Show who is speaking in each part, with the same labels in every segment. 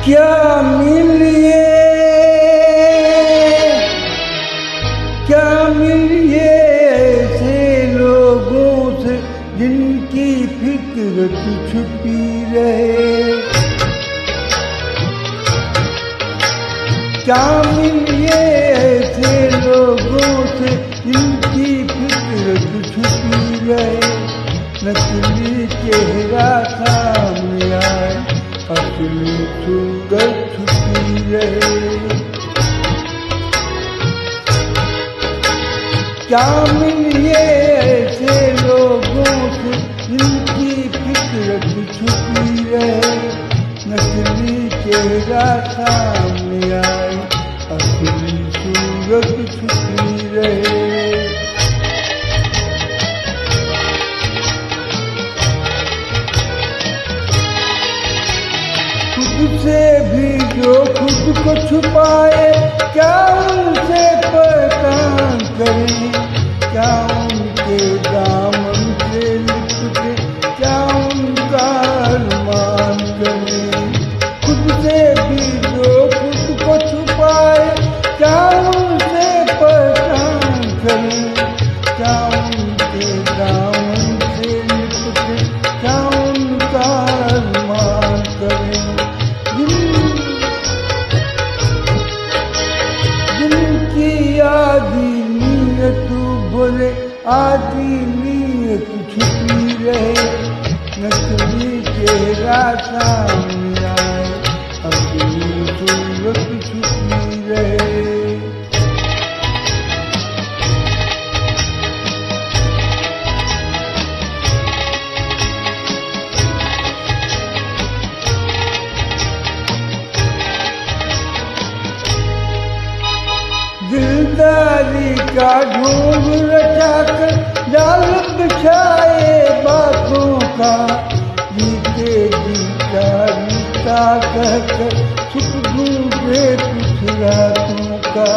Speaker 1: क्या मिलिए ऐसे लोगों से जिनकी फिक्र छुपी रहे। क्या मिलिए ऐसे लोगों से जिनकी फिक्र छुपी रहे। नकली चेहरा सामने आए, असली सूरत छुपी रहे। क्या मिलिए ऐसे लोगों से जिनकी फिक्र छुपी रहे। नकली चेहरा सामने आए, असली सूरत छुपी रहे। खुद से भी जो खुद को छुपाए, क्या उनसे पहचान करें। क्या उनके दामन से लिपटे, क्या उनका अरमान करें। खुद से भी जो खुद को छुपाए, क्या उनसे पहचान करें। क्या उनके दामन से लिपटे, क्या उनका अरमान करें। जिनकी आधी नीयत बोले, आधी नीयत छुपी रहे। नकली चेहरा सामने आए, असली सूरत छुपी रहे। दिलदारी का ढोंग रचाकर जाल बिछाए बातों का। जीते जीता रिश्ता कहकर सुख ढूंढे कुछ रातों का।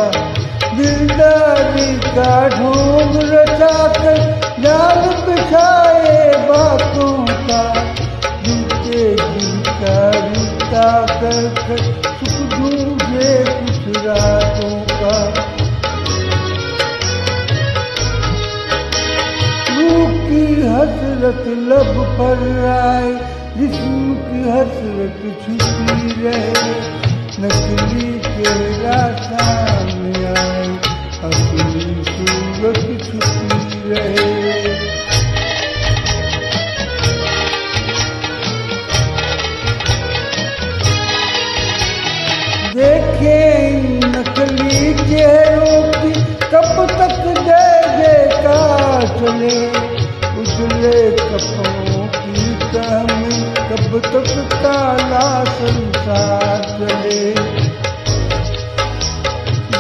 Speaker 1: दिलदारी का ढोंग रचाकर जाल बिछाए बातों का। जीते जीता रिश्ता कहकर सुख ढूंढे कुछ रातों का। की हसरत लब पर आए, जिस्म की हसरत छुपी रहे। नकली चेहरा सामने आए, असली सूरत छुपी रहे। देखें इन नकली चेहरों की कब तक जय जयकार चले। उजले कपड़ों की तह में कब तक काला संसार चले।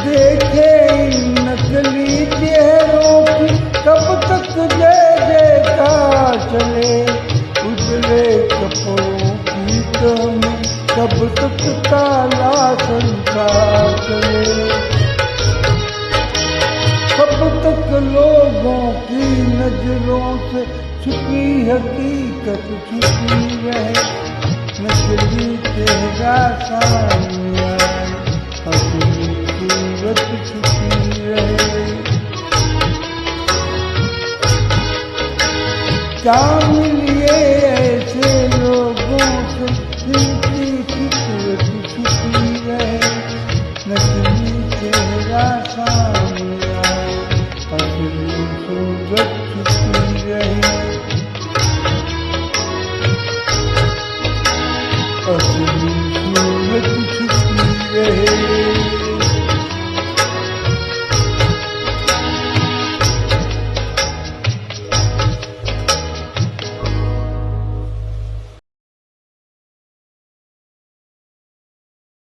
Speaker 1: देखे इन नकली चेहरों की कब तक जय जयकार चले। उजले कपड़ों की तह में कब तक काला संसार चले। कब तक लोगों की नजरों से छुपी हकीकत छुपी रहे। नकली चेहरा सामने आए, असली सूरत छुपी रहे। क्या मिलिए ऐसे लोगों से जिनकी